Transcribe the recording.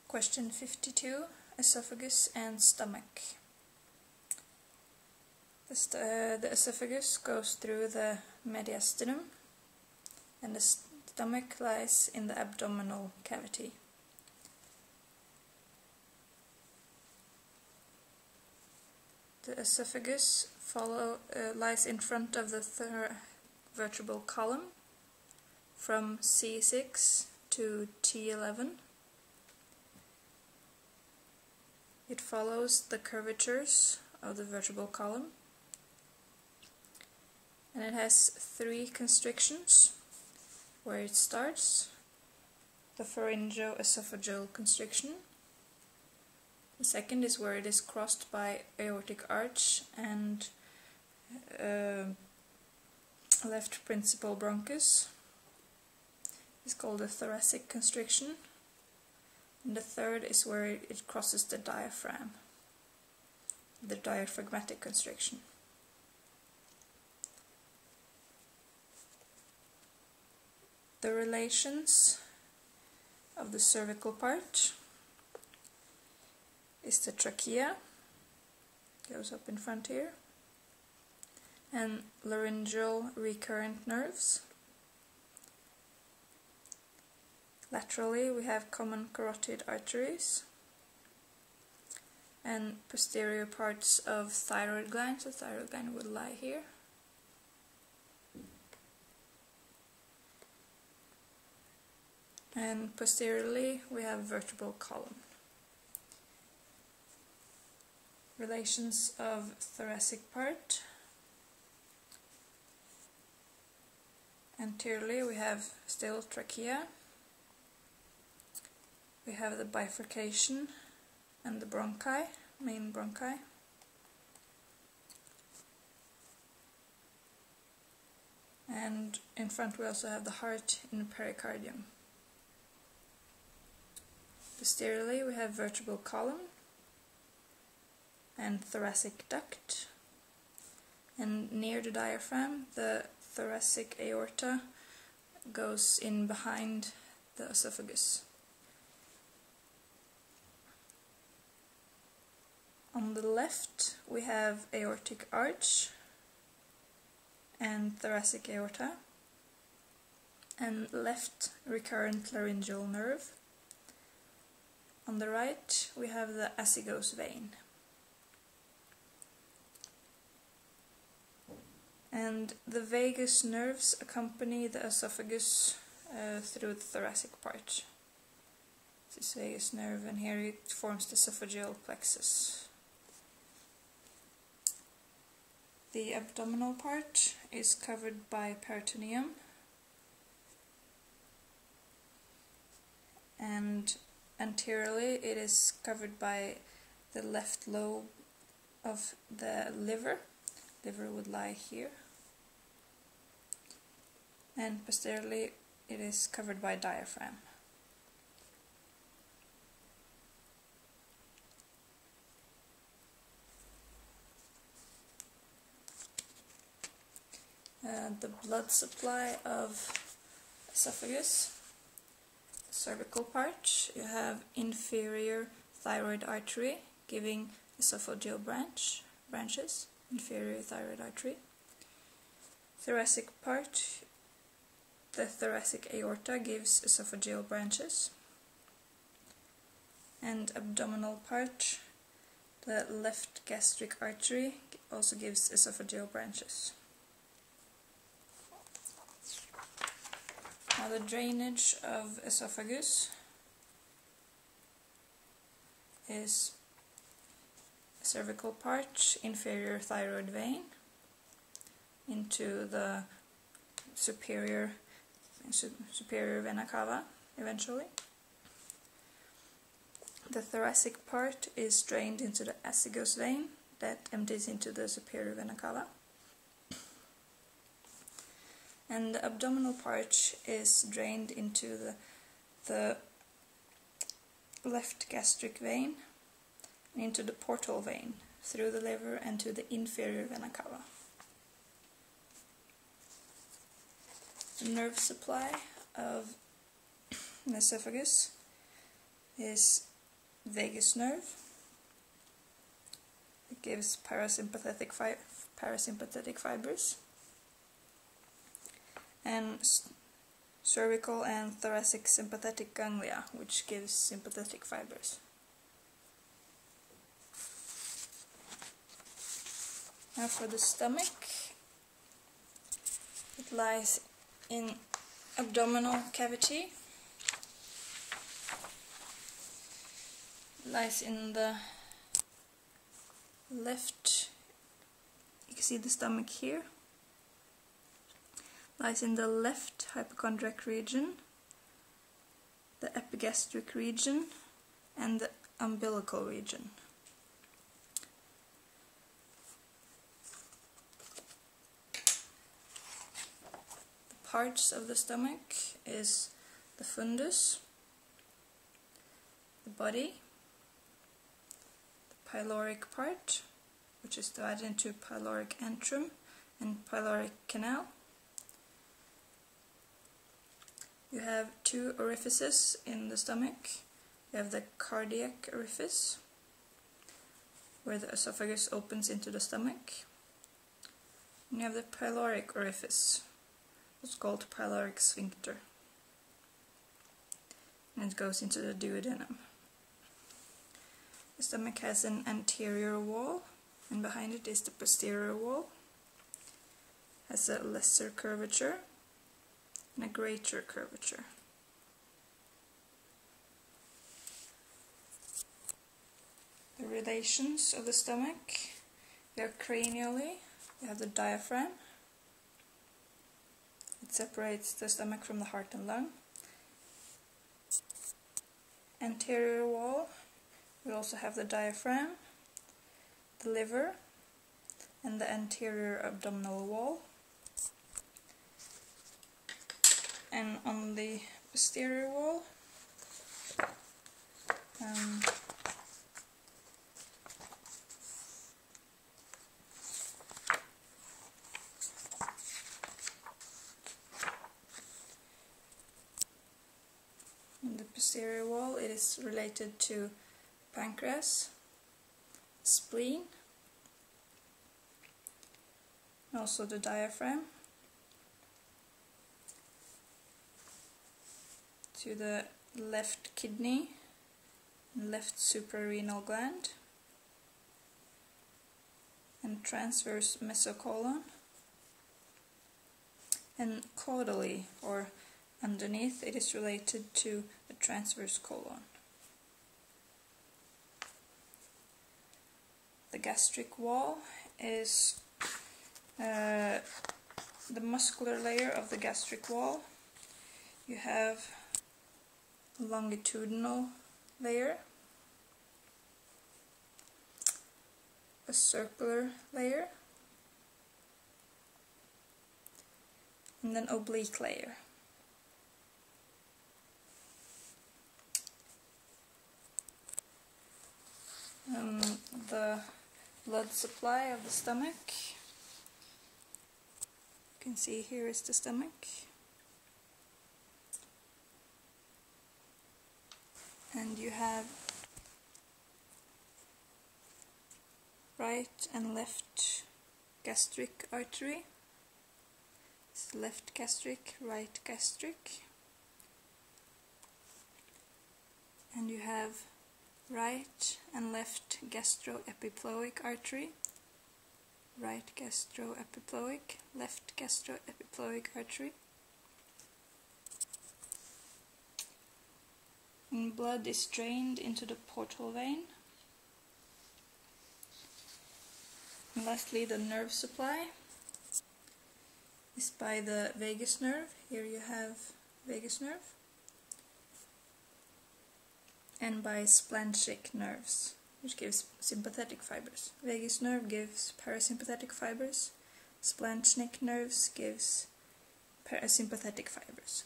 Question 52, esophagus and stomach. The esophagus goes through the mediastinum and the stomach lies in the abdominal cavity. The esophagus lies in front of the vertebral column from C6 to T11. It follows the curvatures of the vertebral column, and it has three constrictions where it starts: the pharyngoesophageal constriction. The second is where it is crossed by aortic arch and left principal bronchus. It's called the thoracic constriction. And the third is where it crosses the diaphragm, the diaphragmatic constriction. The relations of the cervical part is the trachea, goes up in front here, and laryngeal recurrent nerves. Laterally we have common carotid arteries and posterior parts of thyroid gland, so thyroid gland would lie here. And posteriorly we have vertebral column. Relations of thoracic part. Anteriorly we have still trachea. We have the bifurcation and the bronchi, main bronchi. And in front we also have the heart in the pericardium. Posteriorly we have vertebral column and thoracic duct. And near the diaphragm the thoracic aorta goes in behind the esophagus. On the left we have aortic arch and thoracic aorta and left recurrent laryngeal nerve. On the right we have the Esophagus vein. And the vagus nerves accompany the esophagus through the thoracic part. This is vagus nerve, and here it forms the esophageal plexus. The abdominal part is covered by peritoneum, and anteriorly it is covered by the left lobe of the liver. Liver would lie here. And posteriorly it is covered by diaphragm. The blood supply of esophagus, cervical part, you have inferior thyroid artery giving esophageal branches, inferior thyroid artery. Thoracic part, the thoracic aorta gives esophageal branches. And abdominal part, the left gastric artery also gives esophageal branches. Now the drainage of esophagus is cervical part, inferior thyroid vein into the superior vena cava eventually. The thoracic part is drained into the Esophagus vein that empties into the superior vena cava. And the abdominal part is drained into the left gastric vein and into the portal vein through the liver and to the inferior vena cava. The nerve supply of the esophagus is vagus nerve. It gives parasympathetic fibers. And cervical and thoracic sympathetic ganglia, which gives sympathetic fibers. Now for the stomach, it lies in abdominal cavity. It lies in the left, you can see the stomach here. Lies in the left hypochondriac region, the epigastric region, and the umbilical region. The parts of the stomach is the fundus, the body, the pyloric part, which is divided into pyloric antrum and pyloric canal. You have two orifices in the stomach. You have the cardiac orifice, where the esophagus opens into the stomach. And you have the pyloric orifice, it's called pyloric sphincter. And it goes into the duodenum. The stomach has an anterior wall, and behind it is the posterior wall. It has a lesser curvature and a greater curvature. The relations of the stomach, they are cranially. You have the diaphragm. It separates the stomach from the heart and lung. Anterior wall, we also have the diaphragm, the liver, and the anterior abdominal wall. And on the posterior wall, it is related to pancreas, spleen, and also the diaphragm, to the left kidney, left suprarenal gland, and transverse mesocolon, and caudally, or underneath, it is related to the transverse colon. The gastric wall is the muscular layer of the gastric wall. You have a longitudinal layer, a circular layer, and an oblique layer. The blood supply of the stomach, you can see here is the stomach, and you have right and left gastric artery. It's left gastric, right gastric, and you have right and left gastroepiploic artery, right gastroepiploic, left gastroepiploic artery. And blood is drained into the portal vein. And lastly, the nerve supply is by the vagus nerve. Here you have vagus nerve. And by splanchnic nerves, which gives sympathetic fibers. Vagus nerve gives parasympathetic fibers. Splanchnic nerves gives parasympathetic fibers.